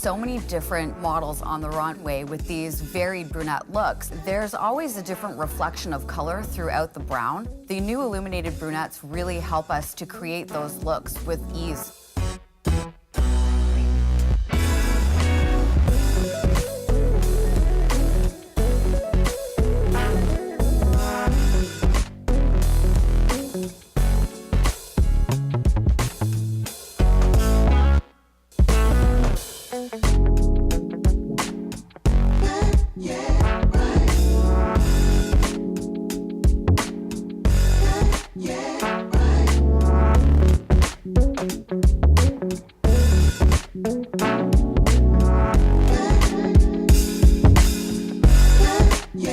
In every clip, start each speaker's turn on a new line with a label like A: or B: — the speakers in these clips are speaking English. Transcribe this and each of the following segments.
A: so many different models on the runway with these varied brunette looks, there's always a different reflection of color throughout the brown. The new illuminated brunettes really help us to create those looks with ease.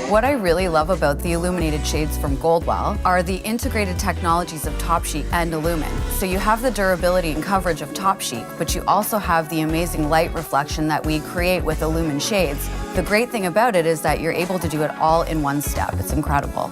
A: What I really love about the illuminated shades from Goldwell are the integrated technologies of Top Chic and Illumin. So you have the durability and coverage of Top Chic, but you also have the amazing light reflection that we create with Illumin shades. The great thing about it is that you're able to do it all in one step. It's incredible.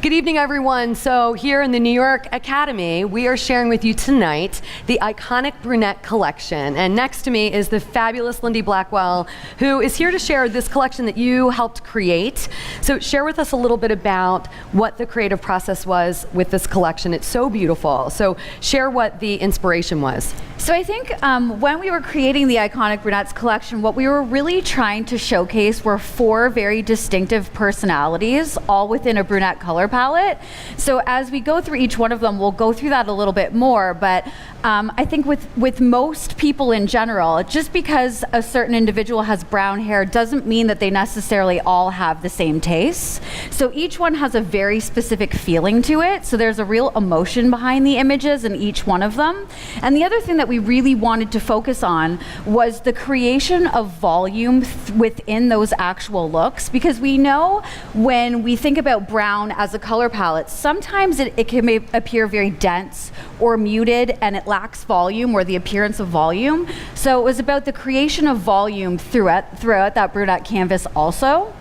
B: Good evening, everyone. So here in the New York Academy, we are sharing with you tonight the iconic Brunette collection. And next to me is the fabulous Lindy Blackwell, who is here to share this collection that you helped create. So share with us a little bit about what the creative process was with this collection. It's so beautiful. So share what the inspiration was.
C: So I think when we were creating the iconic Brunettes collection, what we were really trying to showcase were 4 very distinctive personalities, all within a brunette color palette. So as we go through each one of them, we'll go through that a little bit more, but I think with most people in general, just because a certain individual has brown hair doesn't mean that they necessarily all have the same tastes. So each one has a very specific feeling to it. So there's a real emotion behind the images in each one of them. And the other thing that we really wanted to focus on was the creation of volume within those actual looks, because we know when we think about brown as a color palette, sometimes it can appear very dense or muted and it lacks volume or the appearance of volume. So it was about the creation of volume throughout that brunette canvas also.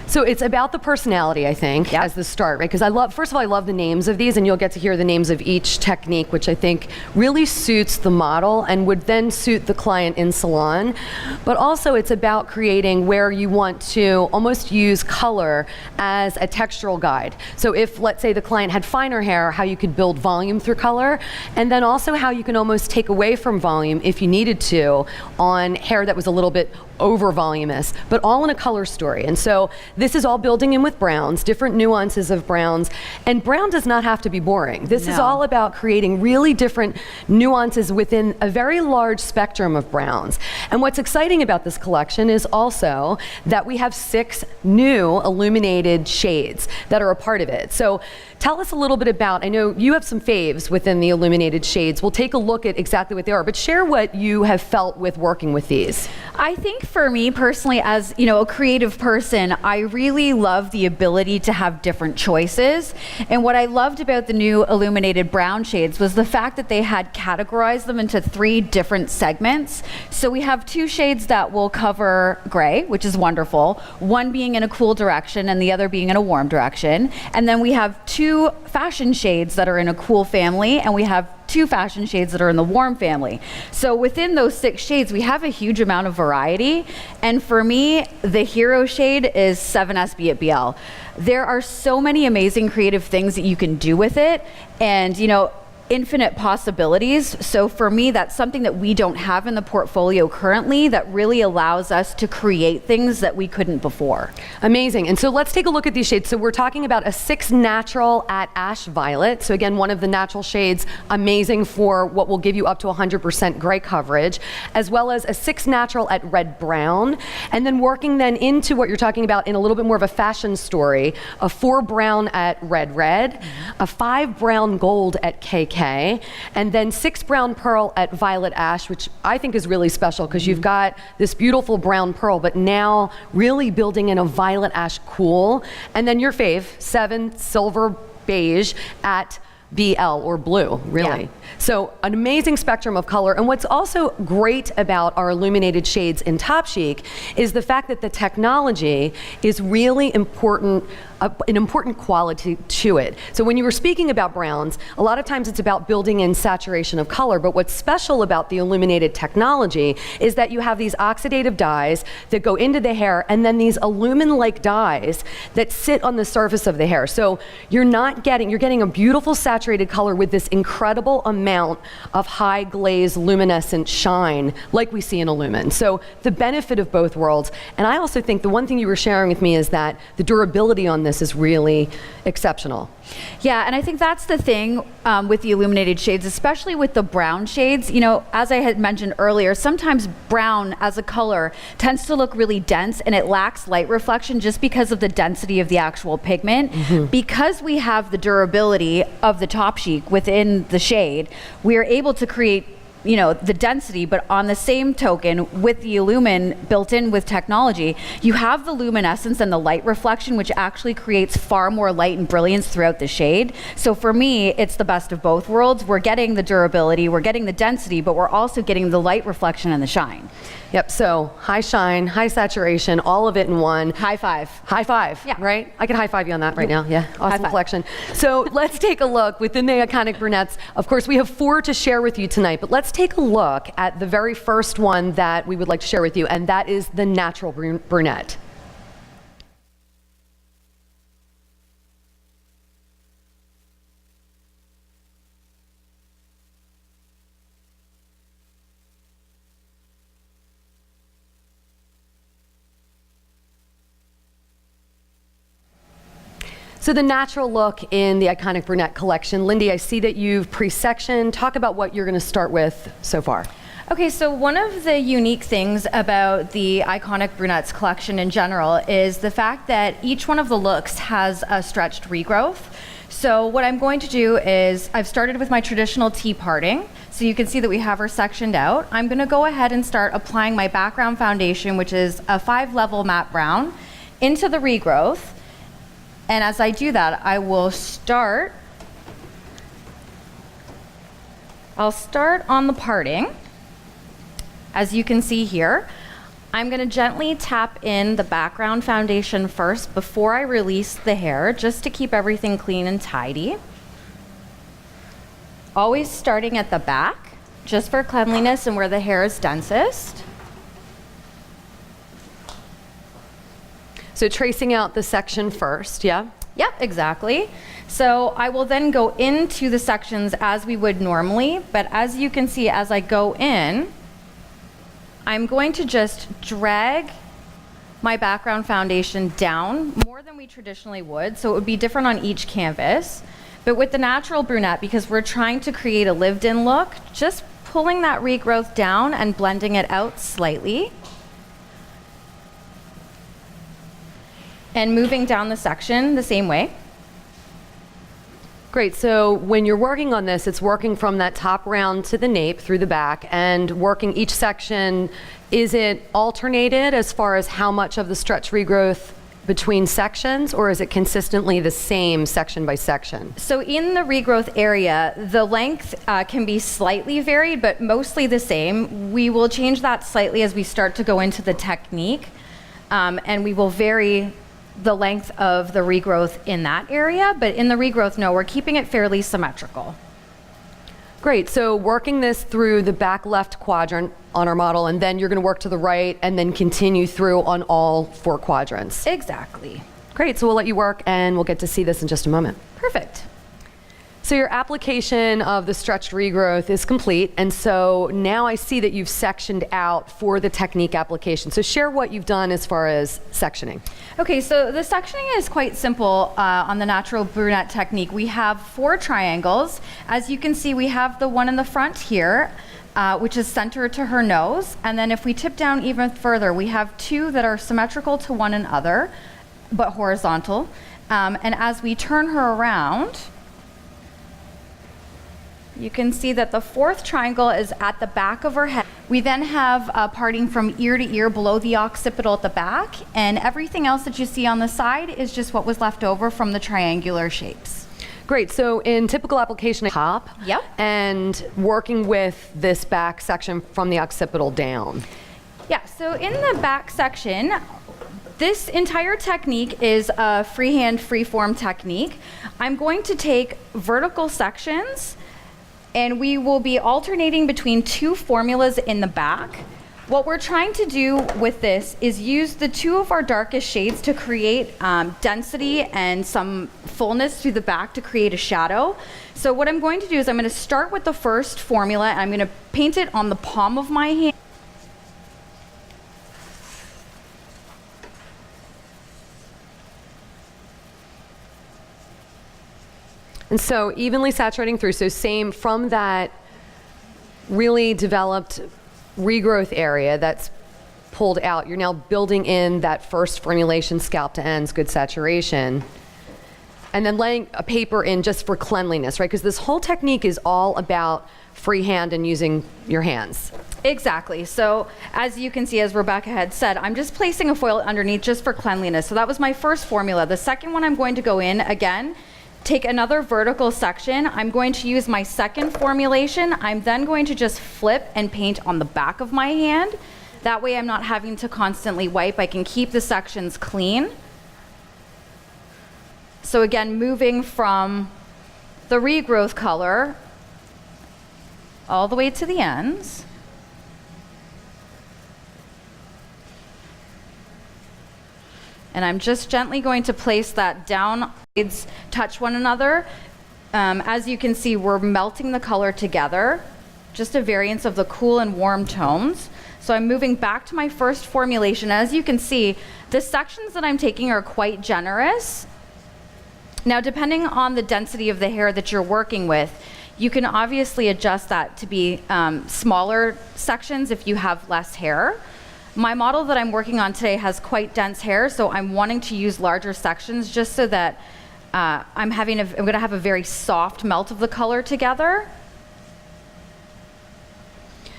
B: So it's about the personality, I think, as the start, right? Because first of all, I love the names of these, and you'll get to hear the names of each technique, which I think really suits the model and would then suit the client in salon. But also it's about creating where you want to almost use color as a textural guide. So if, let's say, the client had finer hair, how you could build volume through color, and then also how you can almost take away from volume if you needed to on hair that was a little bit over voluminous, but all in a color story. And so this is all building in with browns, different nuances of browns, and brown does not have to be boring. This is all about creating really different nuances within a very large spectrum of browns. And what's exciting about this collection is also that we have 6 new illuminated shades that are a part of it. So tell us a little bit about, I know you have some faves within the illuminated shades. We'll take a look at exactly what they are, but share what you have felt with working with these.
C: I think for me personally, as a creative person, I really love the ability to have different choices. And what I loved about the new illuminated brown shades was the fact that they had categorized them into 3 different segments. So we have 2 shades that will cover gray, which is wonderful, one being in a cool direction and the other being in a warm direction. And then we have 2 fashion shades that are in a cool family, and we have 2 fashion shades that are in the warm family. So within those 6 shades, we have a huge amount of variety. And for me, the hero shade is 7SB at BL. There are so many amazing creative things that you can do with it. And infinite possibilities. So for me, that's something that we don't have in the portfolio currently that really allows us to create things that we couldn't before.
B: Amazing. And so let's take a look at these shades. So we're talking about a 6 natural at ash violet. So again, one of the natural shades, amazing for what will give you up to 100% gray coverage, as well as a 6 natural at red brown. And then working then into what you're talking about in a little bit more of a fashion story, a 4 brown at red red, a 5 brown gold at KK, and then 6 brown pearl at violet ash, which I think is really special because you've got this beautiful brown pearl, but now really building in a violet ash cool. And then your fave, 7 silver beige at BL or blue, really.
C: Yeah.
B: So an amazing spectrum of color. And what's also great about our illuminated shades in Top Chic is the fact that the technology is really important, an important quality to it. So when you were speaking about browns, a lot of times it's about building in saturation of color, but what's special about the illuminated technology is that you have these oxidative dyes that go into the hair and then these alumin-like dyes that sit on the surface of the hair. So you're getting a beautiful saturated color with this incredible amount of high glaze luminescent shine like we see in Illumin. So the benefit of both worlds. And I also think the one thing you were sharing with me is that the durability on this is really exceptional.
C: Yeah, and I think that's the thing with the illuminated shades, especially with the brown shades. You know, as I had mentioned earlier, sometimes brown as a color tends to look really dense and it lacks light reflection just because of the density of the actual pigment. Because we have the durability of the Top Chic within the shade, we are able to create, you know, the density, but on the same token, with the Illumin built in with technology, you have the luminescence and the light reflection, which actually creates far more light and brilliance throughout the shade. So for me, it's the best of both worlds. We're getting the durability, we're getting the density, but we're also getting the light reflection and the shine.
B: Yep, so high shine, high saturation, all of it in one.
C: High five.
B: High five,
C: Yeah.
B: right? I could high five you on that right now, yeah.
C: High
B: Awesome
C: five.
B: collection. So let's take a look within the iconic brunettes. Of course, we have 4 to share with you tonight, but let's take a look at the very first one that we would like to share with you, and that is the natural brunette. So the natural look in the iconic brunette collection. Lindy, I see that you've pre-sectioned. Talk about what you're going to start with so far.
D: Okay, so one of the unique things about the iconic brunettes collection in general is the fact that each one of the looks has a stretched regrowth. So what I'm going to do is I've started with my traditional T-parting. So you can see that we have her sectioned out. I'm going to go ahead and start applying my background foundation, which is a 5-level matte brown, into the regrowth. And as I do that, I'll start on the parting. As you can see here, I'm going to gently tap in the background foundation first before I release the hair, just to keep everything clean and tidy. Always starting at the back, just for cleanliness and where the hair is densest.
B: So tracing out the section first, yeah?
D: Yep, exactly. So I will then go into the sections as we would normally, but as you can see, as I go in, I'm going to just drag my background foundation down more than we traditionally would, so it would be different on each canvas. But with the natural brunette, because we're trying to create a lived-in look, just pulling that regrowth down and blending it out slightly. And moving down the section the same way.
B: Great, so when you're working on this, it's working from that top round to the nape through the back and working each section. Is it alternated as far as how much of the stretch regrowth between sections, or is it consistently the same section by section?
D: So in the regrowth area, the length can be slightly varied, but mostly the same. We will change that slightly as we start to go into the technique, and we will vary the length of the regrowth in that area, but in the regrowth, no, we're keeping it fairly symmetrical.
B: Great, so working this through the back left quadrant on our model, and then you're going to work to the right and then continue through on all 4 quadrants.
D: Exactly.
B: Great, so we'll let you work and we'll get to see this in just a moment.
D: Perfect.
B: So So your application of the stretched regrowth is complete, and so now I see that you've sectioned out for the technique application. So share what you've done as far as sectioning.
D: Okay, so the sectioning is quite simple on the natural brunette technique. We have 4 triangles. As you can see, we have the one in the front here, which is centered to her nose. And then if we tip down even further, we have 2 that are symmetrical to one another, but horizontal. And as we turn her around, you can see that the 4th triangle is at the back of her head. We then have parting from ear to ear below the occipital at the back, and everything else that you see on the side is just what was left over from the triangular shapes.
B: Great, so in typical application, top,
D: Yep.
B: and working with this back section from the occipital down.
D: Yeah, so in the back section, this entire technique is a freehand, freeform technique. I'm going to take vertical sections, and we will be alternating between 2 formulas in the back. What we're trying to do with this is use the 2 of our darkest shades to create density and some fullness through the back to create a shadow. So what I'm going to do is I'm going to start with the first formula, and I'm going to paint it on the palm of my hand.
B: And so evenly saturating through, so same from that really developed regrowth area that's pulled out, you're now building in that first formulation, scalp to ends, good saturation. And then laying a paper in just for cleanliness, right? Because this whole technique is all about freehand and using your hands.
D: Exactly. So as you can see, as Rebecca had said, I'm just placing a foil underneath just for cleanliness. So that was my first formula. The second one I'm going to go in again, take another vertical section. I'm going to use my second formulation. I'm then going to just flip and paint on the back of my hand. That way I'm not having to constantly wipe. I can keep the sections clean. So again, moving from the regrowth color all the way to the ends. And I'm just gently going to place that down. Shades touch one another. As you can see, we're melting the color together. Just a variance of the cool and warm tones. So I'm moving back to my first formulation. As you can see, the sections that I'm taking are quite generous. Now, depending on the density of the hair that you're working with, you can obviously adjust that to be smaller sections if you have less hair. My model that I'm working on today has quite dense hair, so I'm wanting to use larger sections just so that I'm going to have a very soft melt of the color together.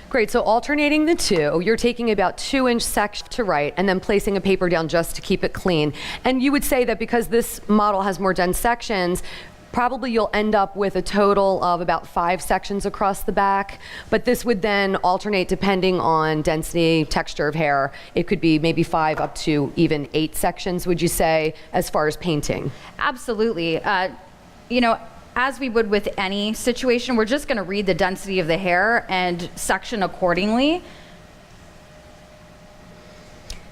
B: Great, so alternating the 2, you're taking about 2-inch section to right and then placing a paper down just to keep it clean. And you would say that because this model has more dense sections, probably you'll end up with a total of about 5 sections across the back, but this would then alternate depending on density, texture of hair. It could be maybe 5 up to even 8 sections, would you say, as far as painting?
D: Absolutely. You know, as we would with any situation, we're just going to read the density of the hair and section accordingly.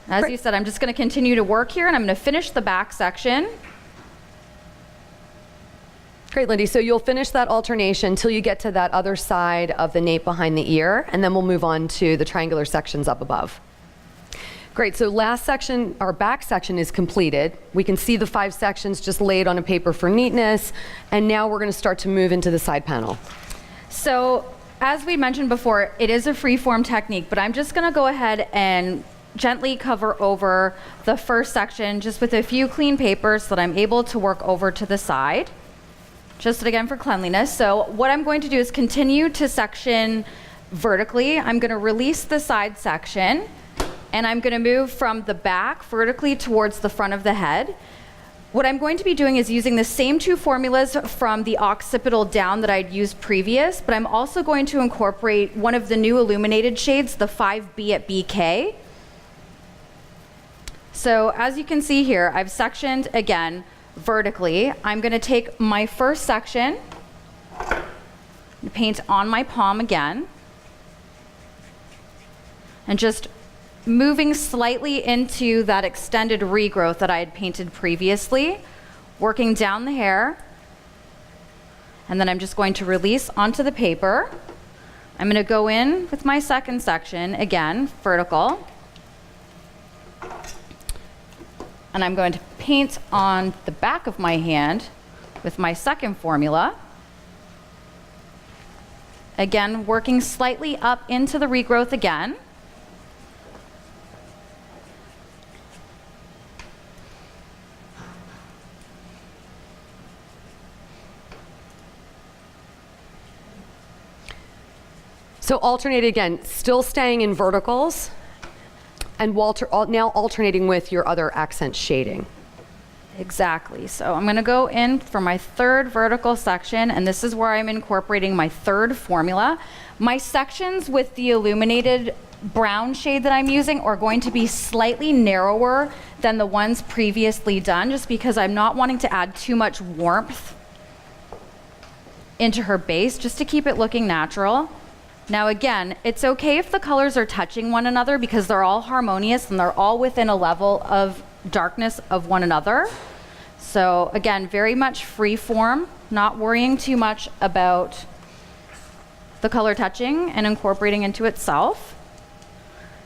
D: As you said, I'm just going to continue to work here, and I'm going to finish the back section.
B: Great, Lindy. So you'll finish that alternation until you get to that other side of the nape behind the ear, and then we'll move on to the triangular sections up above. Great, so last section, our back section is completed. We can see the 5 sections just laid on a paper for neatness, and now we're going to start to move into the side panel.
D: So as we mentioned before, it is a free-form technique, but I'm just going to go ahead and gently cover over the first section just with a few clean papers so that I'm able to work over to the side. Just again for cleanliness. So what I'm going to do is continue to section vertically. I'm going to release the side section, and I'm going to move from the back vertically towards the front of the head. What I'm going to be doing is using the same 2 formulas from the occipital down that I'd used previous, but I'm also going to incorporate one of the new illuminated shades, the 5B at BK. So as you can see here, I've sectioned again vertically. I'm going to take my first section, paint on my palm again, and just moving slightly into that extended regrowth that I had painted previously, working down the hair, and then I'm just going to release onto the paper. I'm going to go in with my second section, again, vertical. And I'm going to paint on the back of my hand with my second formula. Again, working slightly up into the regrowth again.
B: So alternate again, still staying in verticals, and now alternating with your other accent shading.
D: Exactly. So I'm going to go in for my third vertical section, and this is where I'm incorporating my third formula. My sections with the illuminated brown shade that I'm using are going to be slightly narrower than the ones previously done, just because I'm not wanting to add too much warmth into her base, just to keep it looking natural. Now again, it's okay if the colors are touching one another because they're all harmonious and they're all within a level of darkness of one another. So again, very much free form, not worrying too much about the color touching and incorporating into itself.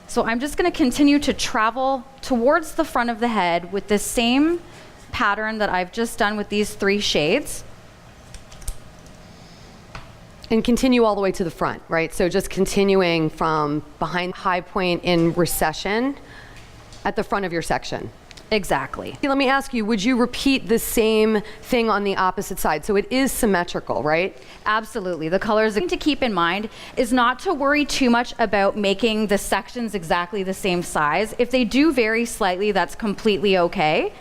D: So I'm just going to continue to travel towards the front of the head with the same pattern that I've just done with these three shades.
B: And continue all the way to the front, right? So just continuing from behind high point in recession at the front of your section.
D: Exactly.
B: Let me ask you, would you repeat the same thing on the opposite side? So it is symmetrical, right?
D: Absolutely. The colors to keep in mind is not to worry too much about making the sections exactly the same size. If they do vary slightly, that's completely okay.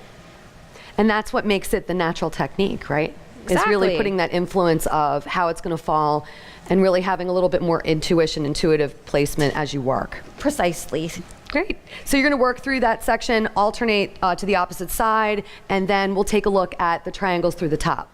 B: And that's what makes it the natural technique, right?
D: Exactly.
B: Is really putting that influence of how it's going to fall and really having a little bit more intuitive placement as you work.
D: Precisely.
B: Great. So you're going to work through that section, alternate to the opposite side, and then we'll take a look at the triangles through the top.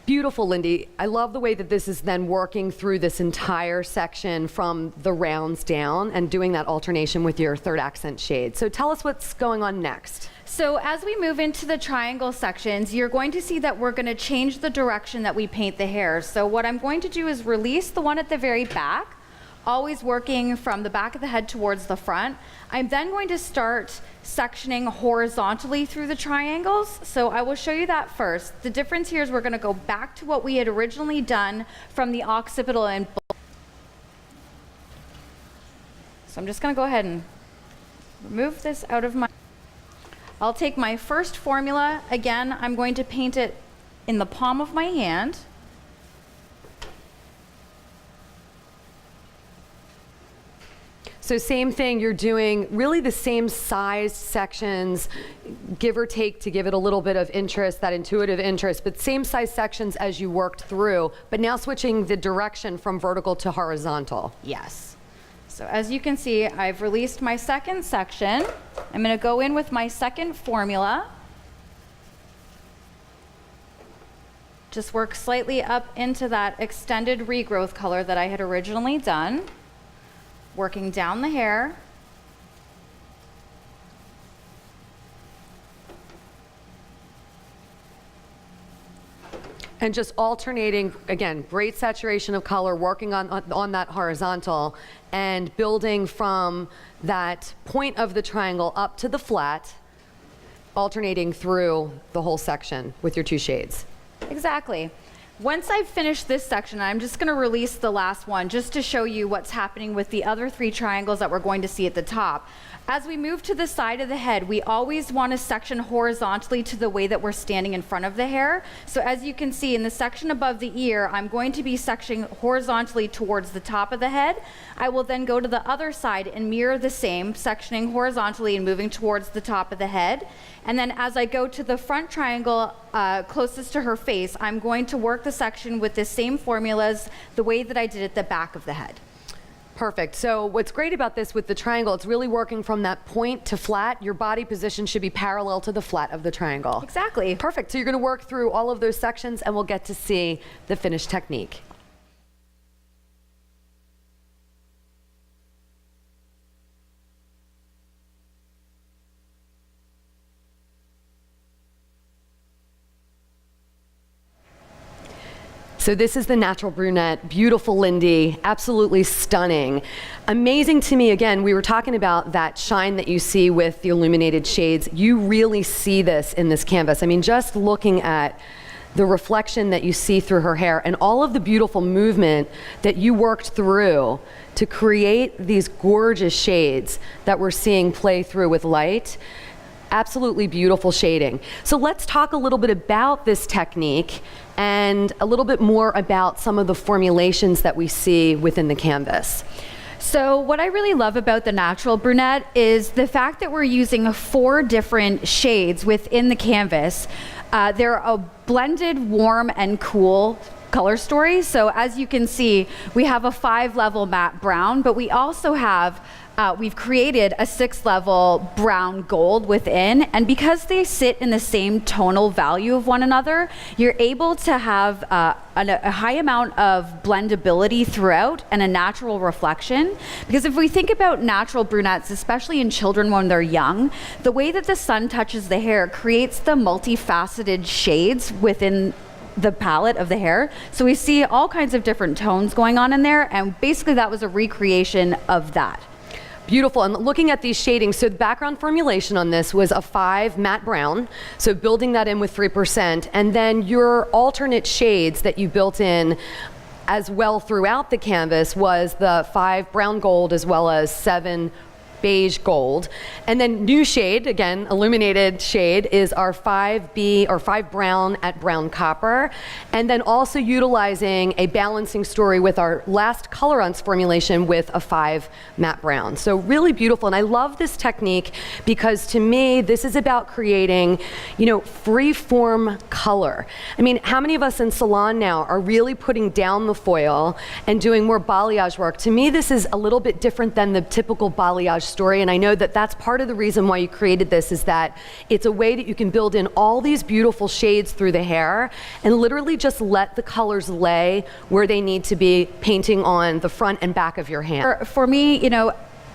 B: Beautiful, Lindy. I love the way that this is then working through this entire section from the rounds down and doing that alternation with your third accent shade. So tell us what's going on next.
D: So as we move into the triangle sections, you're going to see that we're going to change the direction that we paint the hair. So what I'm going to do is release the one at the very back, always working from the back of the head towards the front. I'm then going to start sectioning horizontally through the triangles. So I will show you that first. The difference here is we're going to go back to what we had originally done from the occipital and so I'm just going to go ahead and remove this out of my... I'll take my first formula. Again, I'm going to paint it in the palm of my hand.
B: So same thing, you're doing really the same size sections, give or take to give it a little bit of interest, that intuitive interest, but same size sections as you worked through, but now switching the direction from vertical to horizontal.
D: Yes. So as you can see, I've released my second section. I'm going to go in with my second formula. Just work slightly up into that extended regrowth color that I had originally done. Working down the hair.
B: And just alternating, again, great saturation of color, working on that horizontal and building from that point of the triangle up to the flat, alternating through the whole section with your two shades.
D: Exactly. Once I've finished this section, I'm just going to release the last one just to show you what's happening with the other three triangles that we're going to see at the top. As we move to the side of the head, we always want to section horizontally to the way that we're standing in front of the hair. So as you can see in the section above the ear, I'm going to be sectioning horizontally towards the top of the head. I will then go to the other side and mirror the same, sectioning horizontally and moving towards the top of the head. And then as I go to the front triangle closest to her face, I'm going to work the section with the same formulas the way that I did at the back of the head.
B: Perfect. So what's great about this with the triangle, it's really working from that point to flat. Your body position should be parallel to the flat of the triangle.
D: Exactly.
B: Perfect. So you're going to work through all of those sections and we'll get to see the finished technique. So this is the natural brunette, beautiful Lindy, absolutely stunning. Amazing to me, again, we were talking about that shine that you see with the illuminated shades. You really see this in this canvas. I mean, just looking at the reflection that you see through her hair and all of the beautiful movement that you worked through to create these gorgeous shades that we're seeing play through with light. Absolutely beautiful shading. So let's talk a little bit about this technique and a little bit more about some of the formulations that we see within the canvas.
C: So what I really love about the natural brunette is the fact that we're using 4 different shades within the canvas. They're a blended warm and cool color story. So as you can see, we have a 5-level matte brown, but we also have we've created a 6-level brown gold within, and because they sit in the same tonal value of one another, you're able to have a high amount of blendability throughout and a natural reflection. Because if we think about natural brunettes, especially in children when they're young, the way that the sun touches the hair creates the multifaceted shades within the palette of the hair. So we see all kinds of different tones going on in there, and basically that was a recreation of that.
B: Beautiful, and looking at these shadings, so the background formulation on this was a 5 matte brown, so building that in with 3%, and then your alternate shades that you built in as well throughout the canvas was the 5 brown gold as well as 7 beige gold. And then new shade, again, illuminated shade, is our 5B or 5 brown at brown copper. And then also utilizing a balancing story with our last colorants formulation with a 5 matte brown. So really beautiful. And I love this technique because to me, this is about creating, free form color. I mean, how many of us in salon now are really putting down the foil and doing more balayage work? To me, this is a little bit different than the typical balayage story, and I know that that's part of the reason why you created this, is that it's a way that you can build in all these beautiful shades through the hair and literally just let the colors lay where they need to be, painting on the front and back of your hand.
C: For me,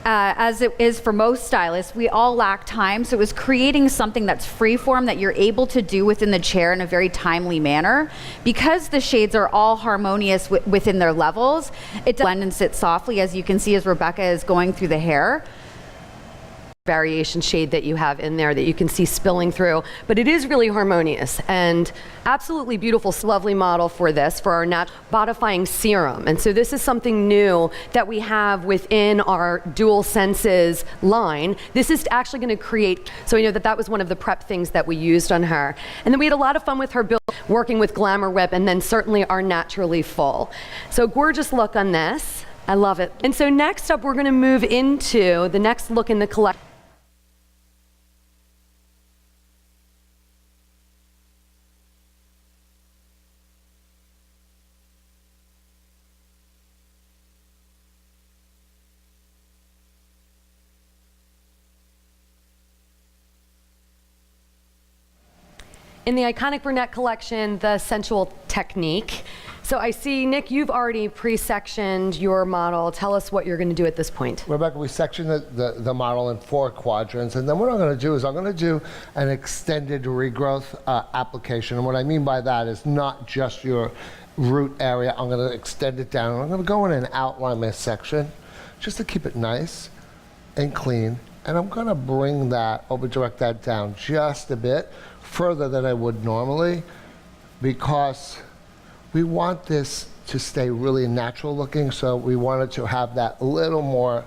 C: as it is for most stylists, we all lack time, so it was creating something that's freeform that you're able to do within the chair in a very timely manner. Because the shades are all harmonious within their levels, it does blend and sit softly, as you can see as Rebecca is going through the hair.
B: Variation shade that you have in there that you can see spilling through, but it is really harmonious and absolutely beautiful, lovely model for this, for our natural bodifying serum. And so this is something new that we have within our Dual Senses line. This is actually going to create, so I know that that was one of the prep things that we used on her. And then we had a lot of fun with her working with Glamour Whip, and then certainly our Naturally Full. So gorgeous look on this. I love it. And so next up, we're going to move into the next look in the collection. In the Iconic Brunette collection, the Sensual Technique. So I see, Nick, you've already pre-sectioned your model. Tell us what you're going to do at this point.
E: Rebecca, we sectioned the model in 4 quadrants, and then what I'm going to do is I'm going to do an extended regrowth application. And what I mean by that is not just your root area. I'm going to extend it down. I'm going to go in and outline my section just to keep it nice and clean. And I'm going to bring that, direct that down just a bit further than I would normally, because we want this to stay really natural looking, so we want it to have that little more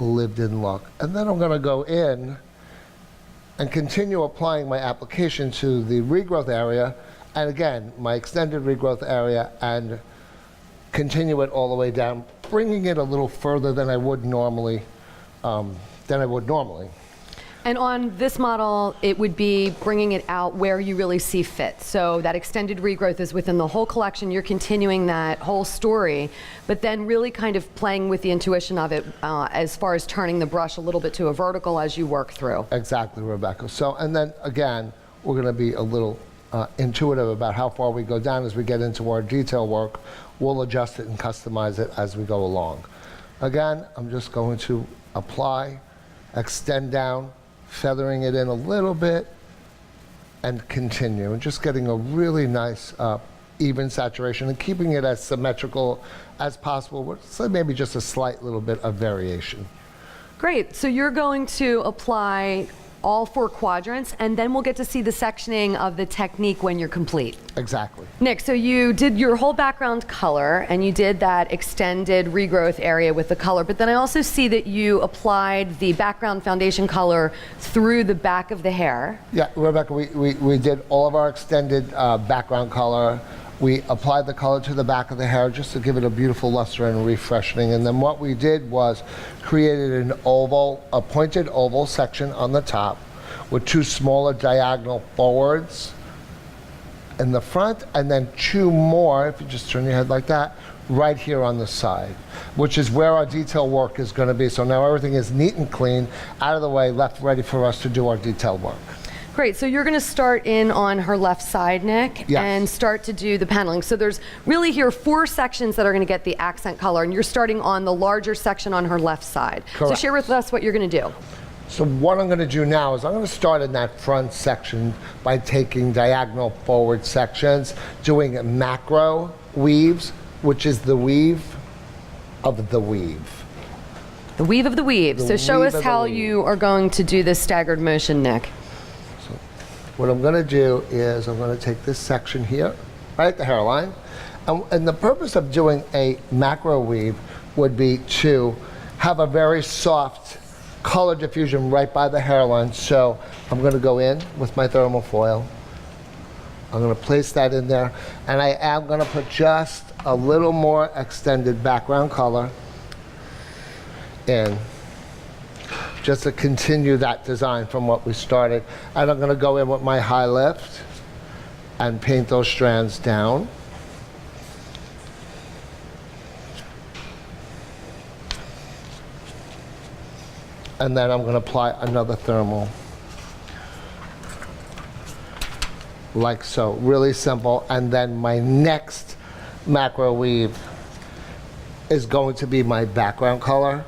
E: lived in look. And then I'm going to go in and continue applying my application to the regrowth area, and again, my extended regrowth area, and continue it all the way down, bringing it a little further than I would normally.
B: And on this model, it would be bringing it out where you really see fit. So that extended regrowth is within the whole collection. You're continuing that whole story, but then really kind of playing with the intuition of it as far as turning the brush a little bit to a vertical as you work through.
E: Exactly, Rebecca. So, and then again, we're going to be a little intuitive about how far we go down as we get into our detail work. We'll adjust it and customize it as we go along. Again, I'm just going to apply, extend down, feathering it in a little bit, and continue, and just getting a really nice even saturation and keeping it as symmetrical as possible with so maybe just a slight little bit of variation.
B: Great. So you're going to apply all 4 quadrants, and then we'll get to see the sectioning of the technique when you're complete.
E: Exactly.
B: Nick, so you did your whole background color, and you did that extended regrowth area with the color, but then I also see that you applied the background foundation color through the back of the hair.
E: Yeah, Rebecca, we did all of our extended background color. We applied the color to the back of the hair just to give it a beautiful luster and refreshing. And then what we did was created an oval, a pointed oval section on the top with 2 smaller diagonal forwards in the front, and then 2 more, if you just turn your head like that, right here on the side, which is where our detail work is going to be. So now everything is neat and clean, out of the way, left ready for us to do our detail work.
B: Great, so you're going to start in on her left side, Nick,
E: Yes.
B: and start to do the paneling. So there's really here 4 sections that are going to get the accent color, and you're starting on the larger section on her left side. So
E: Correct.
B: share with us what you're going to do.
E: So what I'm going to do now is I'm going to start in that front section by taking diagonal forward sections, doing macro weaves, which is the weave of the weave.
B: The weave of the weave.
E: The
B: So show
E: weave
B: us
E: of the
B: how
E: weave.
B: you are going to do this staggered motion, Nick.
E: What I'm going to do is I'm going to take this section here, right at the hairline, and the purpose of doing a macro weave would be to have a very soft color diffusion right by the hairline. So I'm going to go in with my thermal foil. I'm going to place that in there, and I am going to put just a little more extended background color in, just to continue that design from what we started. And I'm going to go in with my high lift and paint those strands down. And then I'm going to apply another thermal, like so, really simple. And then my next macro weave is going to be my background color.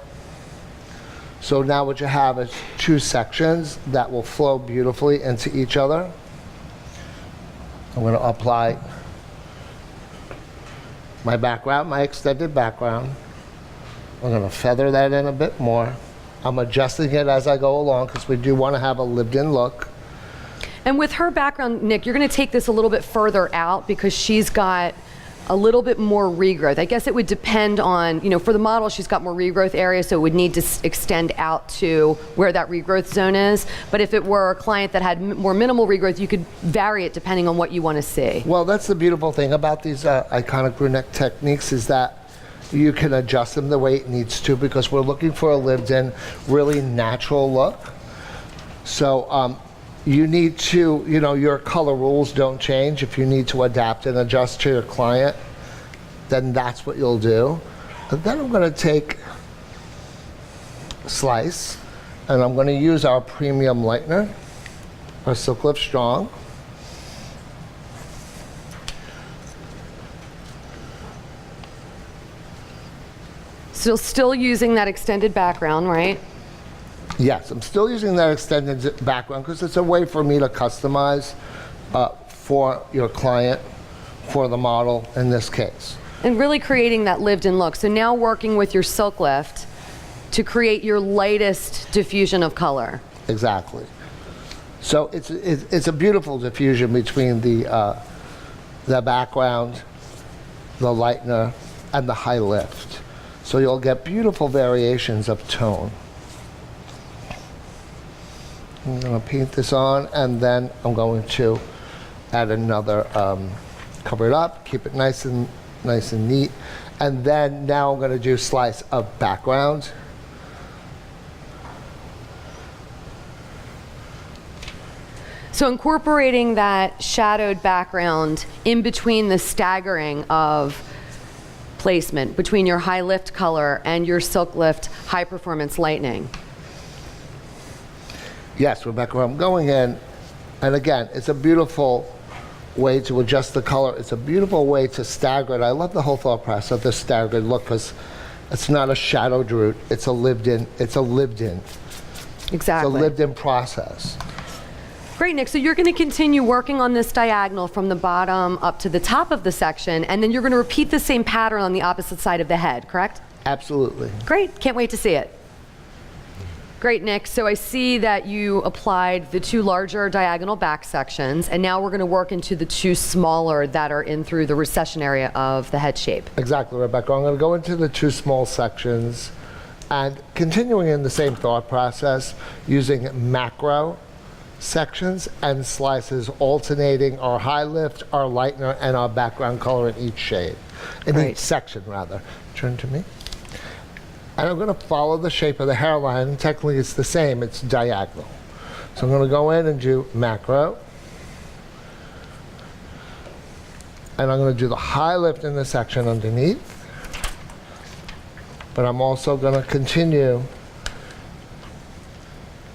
E: So now what you have is 2 sections that will flow beautifully into each other. I'm going to apply my background, my extended background. I'm going to feather that in a bit more. I'm adjusting it as I go along because we do want to have a lived-in look.
B: And with her background, Nick, you're going to take this a little bit further out because she's got a little bit more regrowth. I guess it would depend on, you know, for the model, she's got more regrowth area, so it would need to extend out to where that regrowth zone is. But if it were a client that had more minimal regrowth, you could vary it depending on what you want to see.
E: Well, that's the beautiful thing about these iconic brunette techniques is that you can adjust them the way it needs to because we're looking for a lived-in, really natural look. So you need to, you know, your color rules don't change. If you need to adapt and adjust to your client, then that's what you'll do. And then I'm going to take a slice, and I'm going to use our premium lightener, our Silk Lift Strong.
B: So still using that extended background, right?
E: Yes, I'm still using that extended background because it's a way for me to customize for your client, for the model in this case.
B: And really creating that lived-in look. So now working with your Silk Lift to create your lightest diffusion of color.
E: Exactly. So it's a beautiful diffusion between the background, the lightener, and the high lift. So you'll get beautiful variations of tone. I'm going to paint this on, and then I'm going to add another, cover it up, keep it nice and neat. And then now I'm going to do slice of background.
B: So incorporating that shadowed background in between the staggering of placement between your high lift color and your Silk Lift high performance lightning.
E: Yes, Rebecca, I'm going in, and again, it's a beautiful way to adjust the color. It's a beautiful way to stagger it. I love the whole thought process of this staggered look because it's not a shadowed route. It's a lived-in. It's a lived-in.
B: Exactly.
E: It's a lived-in process.
B: Great, Nick. So you're going to continue working on this diagonal from the bottom up to the top of the section, and then you're going to repeat the same pattern on the opposite side of the head, correct?
E: Absolutely.
B: Great. Can't wait to see it. Great, Nick. So I see that you applied the two larger diagonal back sections, and now we're going to work into the two smaller that are in through the recession area of the head shape.
E: Exactly, Rebecca. I'm going to go into the two small sections and continuing in the same thought process using macro sections and slices, alternating our high lift, our lightener, and our background color in each shade, in
B: Right.
E: each section rather. Turn to me. And I'm going to follow the shape of the hairline, and technically it's the same, it's diagonal. So I'm going to go in and do macro. And I'm going to do the high lift in the section underneath. But I'm also going to continue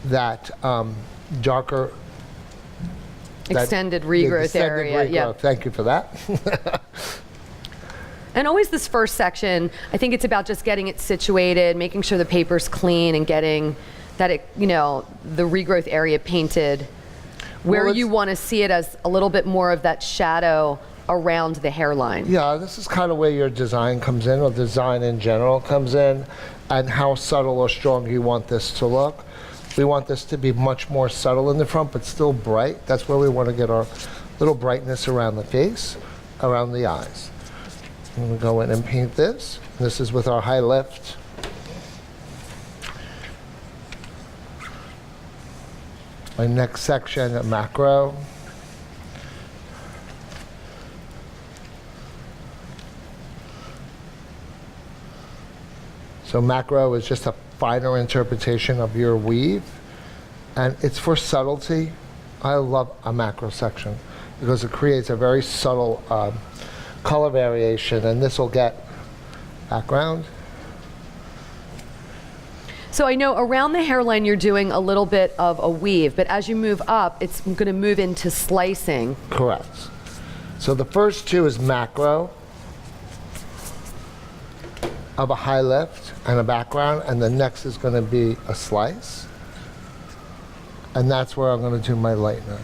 E: that darker
B: Extended regrowth
E: extended
B: area.
E: regrowth.
B: Yeah.
E: Thank you for that.
B: And always this first section, I think it's about just getting it situated, making sure the paper's clean, and getting that it, the regrowth area painted where
E: Well,
B: you want to see it as a little bit more of that shadow around the hairline.
E: Yeah, this is kind of where your design comes in, or design in general comes in, and how subtle or strong you want this to look. We want this to be much more subtle in the front, but still bright. That's where we want to get our little brightness around the face, around the eyes. I'm going to go in and paint this. This is with our high lift. My next section, macro. So macro is just a finer interpretation of your weave, and it's for subtlety. I love a macro section because it creates a very subtle color variation, and this will get background.
B: So I know around the hairline you're doing a little bit of a weave, but as you move up, it's going to move into slicing.
E: Correct. So the first two is macro of a high lift and a background, and the next is going to be a slice. And that's where I'm going to do my lightener.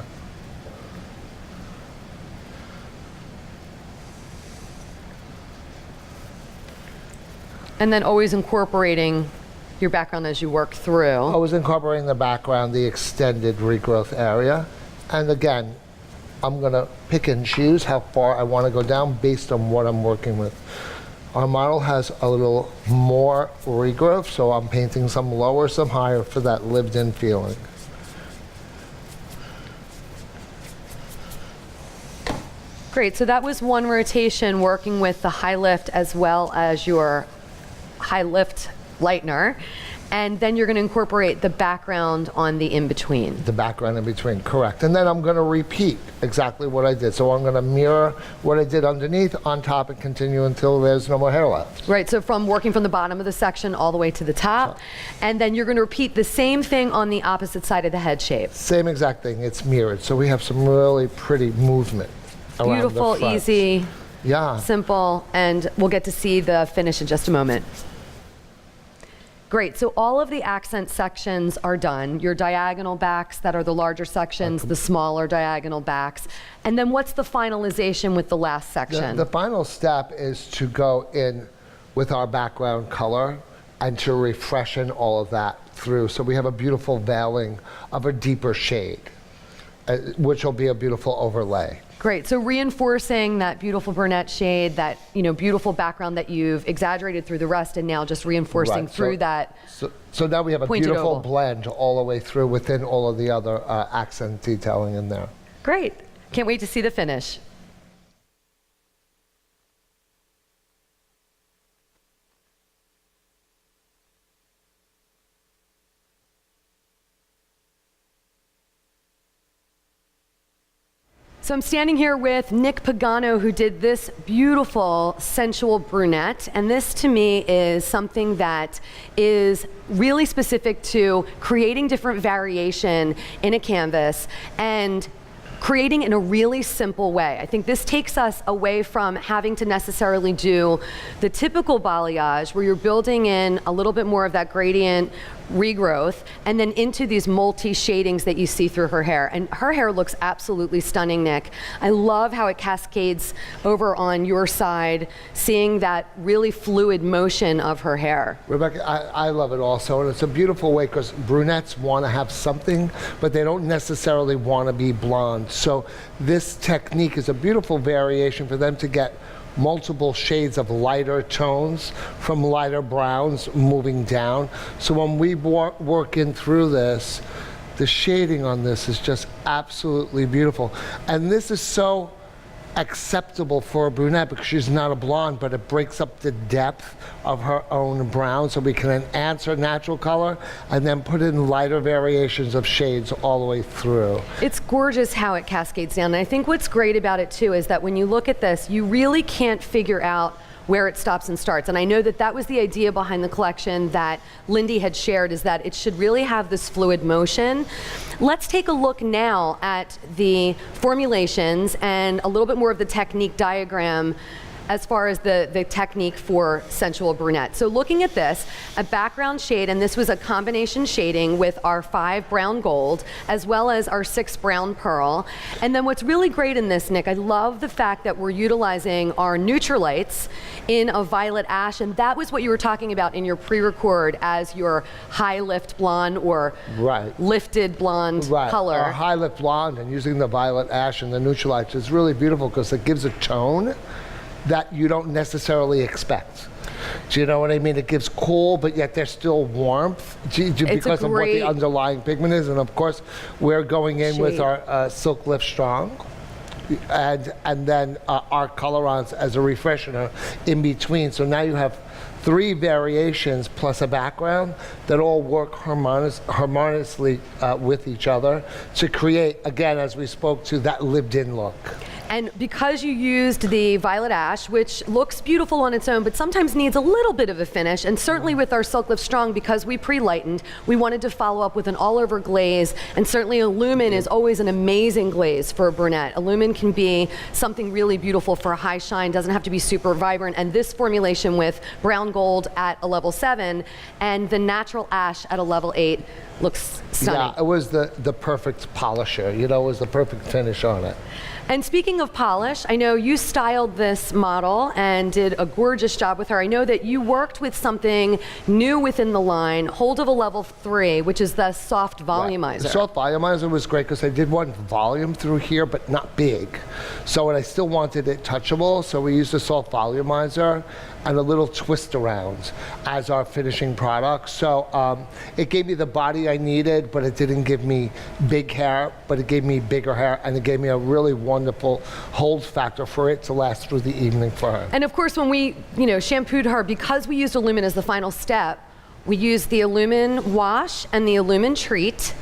B: And then always incorporating your background as you work through.
E: I was incorporating the background, the extended regrowth area. And again, I'm going to pick and choose how far I want to go down based on what I'm working with. Our model has a little more regrowth, so I'm painting some lower, some higher for that lived-in feeling.
B: Great, so that was one rotation working with the high lift as well as your high lift lightener. And then you're going to incorporate the background on the in-between.
E: The background in between, correct. And then I'm going to repeat exactly what I did. So I'm going to mirror what I did underneath on top and continue until there's no more hair left.
B: Right, so from working from the bottom of the section all the way to the top. And then you're going to repeat the same thing on the opposite side of the head shape.
E: Same exact thing, it's mirrored. So we have some really pretty movement around the
B: Beautiful,
E: front.
B: easy,
E: Yeah.
B: simple, and we'll get to see the finish in just a moment. Great, so all of the accent sections are done. Your diagonal backs that are the larger sections, the smaller diagonal backs. And then what's the finalization with the last section?
E: The final step is to go in with our background color and to refreshen all of that through. So we have a beautiful veiling of a deeper shade, which will be a beautiful overlay.
B: Great, so reinforcing that beautiful brunette shade, that beautiful background that you've exaggerated through the rest, and now just reinforcing
E: Right,
B: through that.
E: So now we have a
B: pointed
E: beautiful
B: oval.
E: blend all the way through within all of the other accent detailing in there.
B: Great, can't wait to see the finish. So I'm standing here with Nick Pagano, who did this beautiful sensual brunette, and this to me is something that is really specific to creating different variation in a canvas and creating in a really simple way. I think this takes us away from having to necessarily do the typical balayage where you're building in a little bit more of that gradient regrowth, and then into these multi shadings that you see through her hair. And her hair looks absolutely stunning, Nick. I love how it cascades over on your side, seeing that really fluid motion of her hair.
E: Rebecca, I love it also, and it's a beautiful way because brunettes want to have something, but they don't necessarily want to be blonde. So this technique is a beautiful variation for them to get multiple shades of lighter tones from lighter browns moving down. So when we work in through this, the shading on this is just absolutely beautiful. And this is so acceptable for a brunette because she's not a blonde, but it breaks up the depth of her own brown, so we can enhance her natural color and then put in lighter variations of shades all the way through.
B: It's gorgeous how it cascades down. And I think what's great about it too is that when you look at this, you really can't figure out where it stops and starts. And I know that that was the idea behind the collection that Lindy had shared, is that it should really have this fluid motion. Let's take a look now at the formulations and a little bit more of the technique diagram as far as the technique for Sensual Brunette. So looking at this, a background shade, and this was a combination shading with our 5 brown gold, as well as our 6 brown pearl. And then what's really great in this, Nick, I love the fact that we're utilizing our neutralites in a violet ash, and that was what you were talking about in your pre-record as your high lift blonde or lifted blonde color.
E: Our high lift blonde, and using the violet ash and the neutralites is really beautiful because it gives a tone that you don't necessarily expect. Do you know what I mean? It gives cool, but yet there's still warmth because of what the underlying pigment is. And of course, we're going in with our Silk Lift Strong, and then our colorants as a refreshener in between. So now you have 3 variations plus a background that all work harmoniously with each other to create, again, as we spoke to, that lived-in look.
B: And because you used the violet ash, which looks beautiful on its own, but sometimes needs a little bit of a finish, and certainly with our Silk Lift Strong, because we pre-lightened, we wanted to follow up with an all-over glaze, and certainly Illumin is always an amazing glaze for a brunette. Illumin can be something really beautiful for a high shine, doesn't have to be super vibrant, and this formulation with brown gold at a level 7 and the natural ash at a level 8 looks stunning.
E: Yeah, it was the perfect polisher, you know, it was the perfect finish on it.
B: And speaking of polish, I know you styled this model and did a gorgeous job with her. I know that you worked with something new within the line, hold of a level 3, which is the soft volumizer.
E: The soft volumizer was great because I did want volume through here, but not big. So I still wanted it touchable, so we used a soft volumizer and a little twist around as our finishing product. So it gave me the body I needed, but it didn't give me big hair, but it gave me bigger hair, and it gave me a really wonderful hold factor for it to last through the evening for her.
B: And of course, when we shampooed her, because we used Illumin as the final step, we used the Illumin wash and the Illumin treat.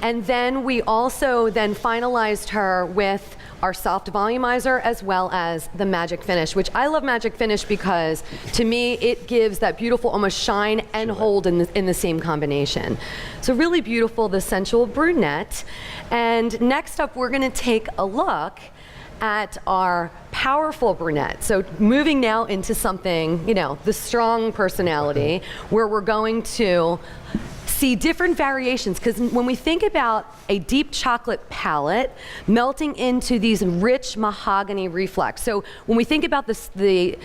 B: And then we also then finalized her with our soft volumizer as well as the Magic Finish, which I love Magic Finish because to me it gives that beautiful almost shine and hold in the same combination. So really beautiful, the Sensual Brunette. And next up we're gonna take a look at our powerful brunette. So moving now into something, the strong personality, where we're going to see different variations, because when we think about a deep chocolate palette melting into these rich mahogany reflex, so when we think about this, the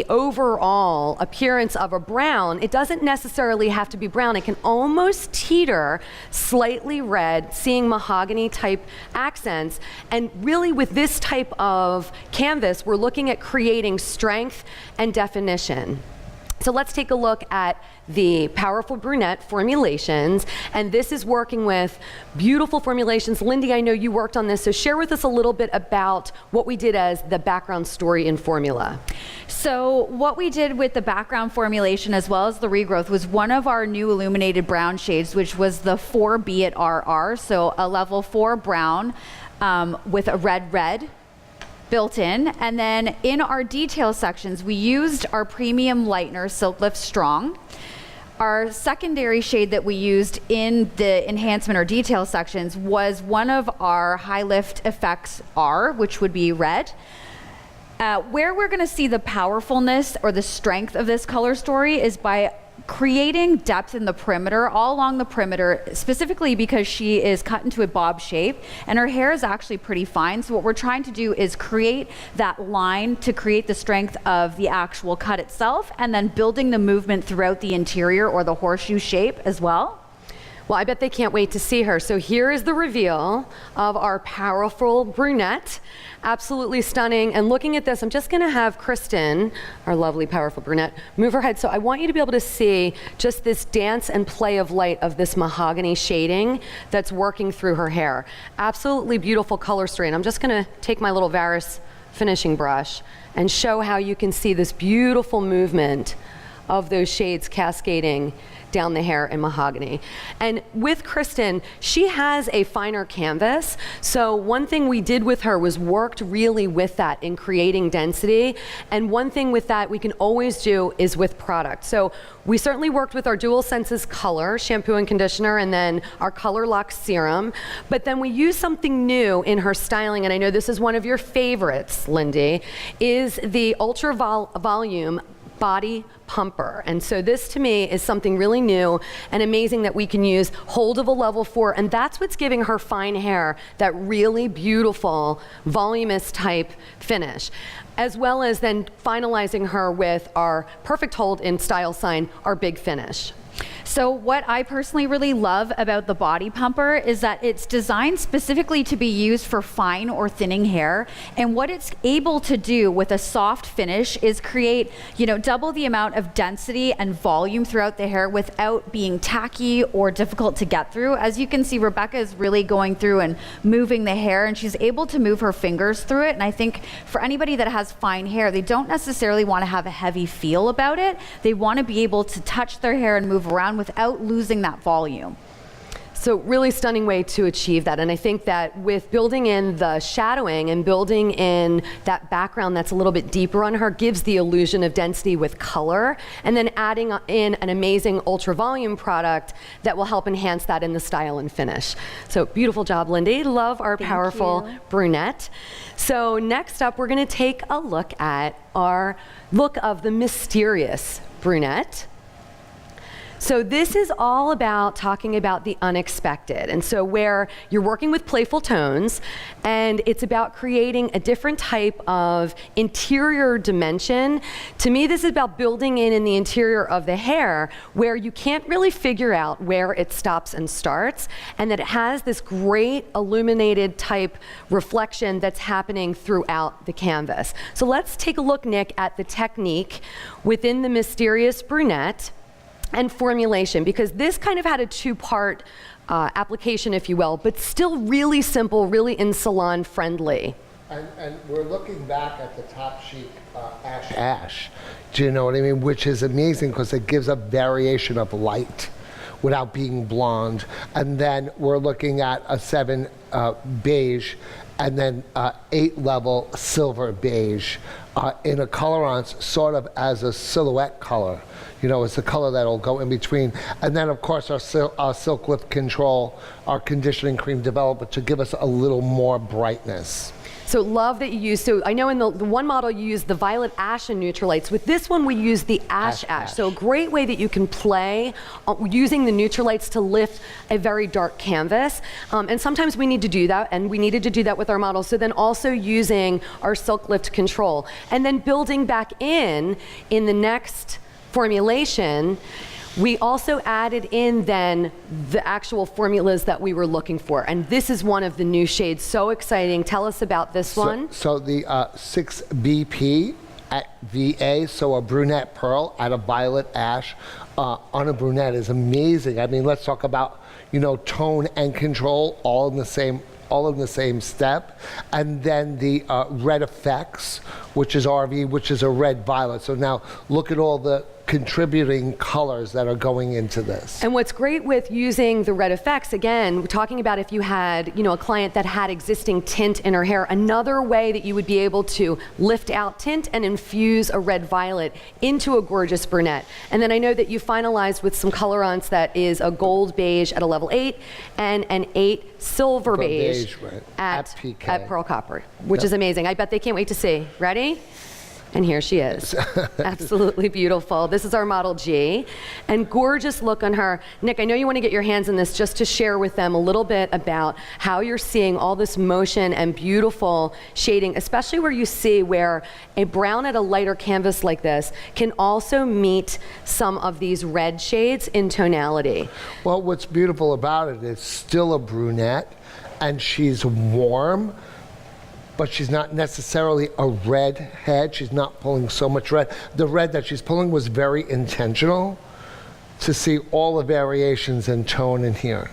B: overall appearance of a brown, it doesn't necessarily have to be brown. It can almost teeter slightly red, seeing mahogany type accents. And really with this type of canvas, we're looking at creating strength and definition. So let's take a look at the Powerful Brunette formulations, and this is working with beautiful formulations. Lindy, I know you worked on this, so share with us a little bit about what we did as the background story in formula.
C: So what we did with the background formulation as well as the regrowth was one of our new illuminated brown shades, which was the 4B at RR, so a level 4 brown with a red built in. And then in our detail sections, we used our premium lightener Silk Lift Strong. Our secondary shade that we used in the enhancement or detail sections was one of our high lift effects R, which would be red. Where we're gonna see the powerfulness or the strength of this color story is by creating depth in the perimeter, all along the perimeter, specifically because she is cut into a bob shape and her hair is actually pretty fine. So what we're trying to do is create that line to create the strength of the actual cut itself, and then building the movement throughout the interior, or the horseshoe shape as well.
B: Well, I bet they can't wait to see her. So here is the reveal of our powerful brunette. Absolutely stunning. And looking at this, I'm just gonna have Kristen, our lovely, powerful brunette, move her head. So I want you to be able to see just this dance and play of light of this mahogany shading that's working through her hair. Absolutely beautiful color story. I'm just gonna take my little Varis finishing brush and show how you can see this beautiful movement of those shades cascading down the hair in mahogany. And with Kristen, she has a finer canvas. So one thing we did with her was worked really with that in creating density. And one thing with that we can always do is with product. So we certainly worked with our Dual Senses Color shampoo and conditioner, and then our Color Lock serum. But then we used something new in her styling, and I know this is one of your favorites, Lindy, is the Ultra Volume Body Pumper. And so this to me is something really new and amazing that we can use, hold of a level 4, and that's what's giving her fine hair that really beautiful voluminous type finish, as well as then finalizing her with our perfect hold in Style Sign, our big finish.
C: So what I personally really love about the Body Pumper is that it's designed specifically to be used for fine or thinning hair. And what it's able to do with a soft finish is create, double the amount of density and volume throughout the hair without being tacky or difficult to get through. As you can see, Rebecca is really going through and moving the hair, and she's able to move her fingers through it. And I think for anybody that has fine hair, they don't necessarily want to have a heavy feel about it. They want to be able to touch their hair and move around without losing that volume.
B: So really stunning way to achieve that. And I think that with building in the shadowing and building in that background that's a little bit deeper on her gives the illusion of density with color, and then adding in an amazing ultra volume product that will help enhance that in the style and finish. So beautiful job, Lindy. Love our powerful brunette. So next up, we're gonna take a look at our look of the mysterious brunette. So this is all about talking about the unexpected. And so where you're working with playful tones, and it's about creating a different type of interior dimension. To me, this is about building in the interior of the hair where you can't really figure out where it stops and starts, and that it has this great illuminated type reflection that's happening throughout the canvas. So let's take a look, Nick, at the technique within the mysterious brunette and formulation, because this kind of had a two-part application, if you will, but still really simple, really in salon friendly.
E: And we're looking back at the top sheet ash. Do you know what I mean? Which is amazing because it gives a variation of light without being blonde. And then we're looking at a 7 beige, and then 8 level silver beige in a colorance sort of as a silhouette color. It's the color that'll go in between. And then, of course, our Silk Lift Control, our conditioning cream developer to give us a little more brightness.
B: So love that you use, so I know in the one model you use the violet ash and neutralites. With this one we use the ash. So a great way that you can play using the neutralites to lift a very dark canvas. And sometimes we need to do that, and we needed to do that with our model. So then also using our Silk Lift Control. And then building back in the next formulation, we also added in then the actual formulas that we were looking for. And this is one of the new shades. So exciting. Tell us about this one.
E: So the 6BP at VA, so a brunette pearl at a violet ash on a brunette is amazing. I mean, let's talk about, tone and control all in the same step. And then the red effects, which is RV, which is a red violet. So now look at all the contributing colors that are going into this.
B: And what's great with using the red effects, again, we're talking about if you had, a client that had existing tint in her hair, another way that you would be able to lift out tint and infuse a red violet into a gorgeous brunette. And then I know that you finalized with some colorants that is a gold beige at a level 8 and an 8 silver beige
E: right.
B: at
E: PK.
B: Pearl Copper, which is amazing. I bet they can't wait to see. Ready? And here she is. Absolutely beautiful. This is our model G, and gorgeous look on her. Nick, I know you want to get your hands in this just to share with them a little bit about how you're seeing all this motion and beautiful shading, especially where you see where a brown at a lighter canvas like this can also meet some of these red shades in tonality.
E: Well, what's beautiful about it is still a brunette, and she's warm, but she's not necessarily a red head. She's not pulling so much red. The red that she's pulling was very intentional to see all the variations in tone in here.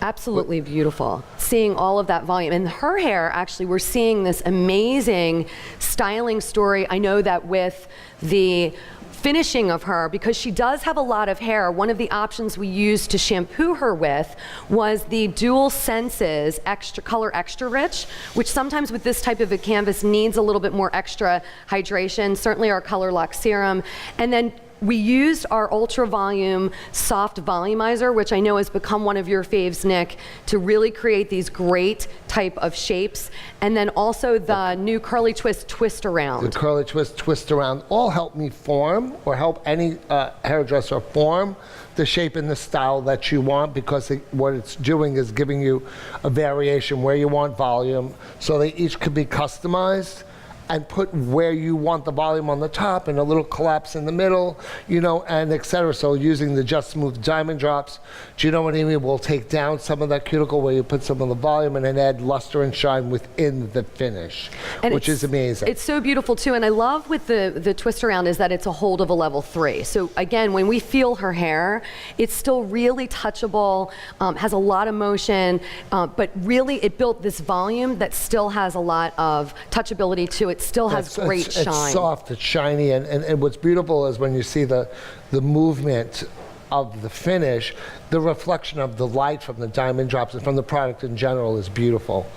B: Absolutely beautiful. Seeing all of that volume. And her hair, actually, we're seeing this amazing styling story. I know that with the finishing of her, because she does have a lot of hair, one of the options we used to shampoo her with was the Dual Senses Extra Color Extra Rich, which sometimes with this type of a canvas needs a little bit more extra hydration, certainly our Color Lock Serum. And then we used our Ultra Volume Soft Volumizer, which I know has become one of your faves, Nick, to really create these great type of shapes. And then also the new Curly Twist Twist Around.
E: The Curly Twist Twist Around all help me form, or help any hairdresser form the shape and the style that you want, because what it's doing is giving you a variation where you want volume, so they each could be customized and put where you want the volume on the top and a little collapse in the middle, you know, and etc. So using the Just Smooth Diamond Drops, do you know what I mean? We'll take down some of that cuticle where you put some of the volume and then add luster and shine within the finish, and which is amazing.
B: It's so beautiful too, and I love with the twist around is that it's a hold of a level 3. So again, when we feel her hair, it's still really touchable, has a lot of motion, but really it built this volume that still has a lot of touchability to it. Still has great shine.
E: It's soft, it's shiny, and what's beautiful is when you see the movement of the finish, the reflection of the light from the diamond drops and from the product in general is beautiful.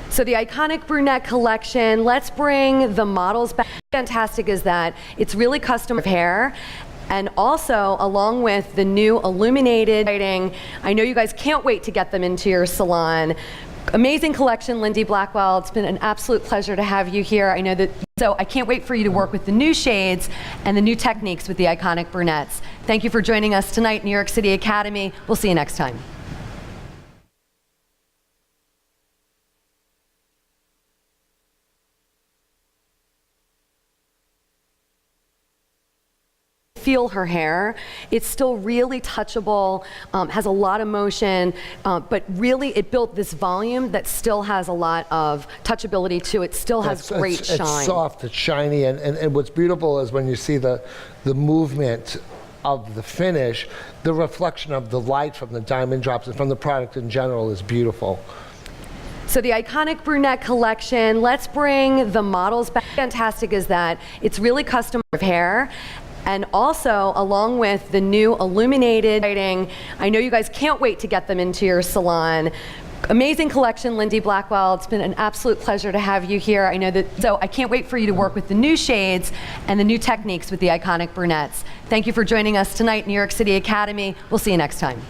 B: So the iconic brunette collection, let's bring the models back. Fantastic is that it's really custom hair. And also, along with the new illuminated lighting, I know you guys can't wait to get them into your salon. Amazing collection, Lindy Blackwell. It's been an absolute pleasure to have you here. I know that, so I can't wait for you to work with the new shades and the new techniques with the iconic brunettes. Thank you for joining us tonight, New York City Academy. We'll see you next time. Feel her hair, it's still really touchable, has a lot of motion, but really it built this volume that still has a lot of touchability to it, still has great shine.
E: It's soft, it's shiny, and what's beautiful is when you see the movement of the finish, the reflection of the light from the diamond drops and from the product in general is beautiful.
B: So the iconic brunette collection, let's bring the models back. Fantastic is that it's really custom hair. And also, along with the new illuminated lighting, I know you guys can't wait to get them into your salon. Amazing collection, Lindy Blackwell. It's been an absolute pleasure to have you here. I know that, so I can't wait for you to work with the new shades and the new techniques with the iconic brunettes. Thank you for joining us tonight, New York City Academy. We'll see you next time.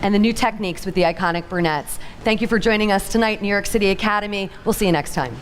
B: And the new techniques with the iconic brunettes. Thank you for joining us tonight, New York City Academy. We'll see you next time.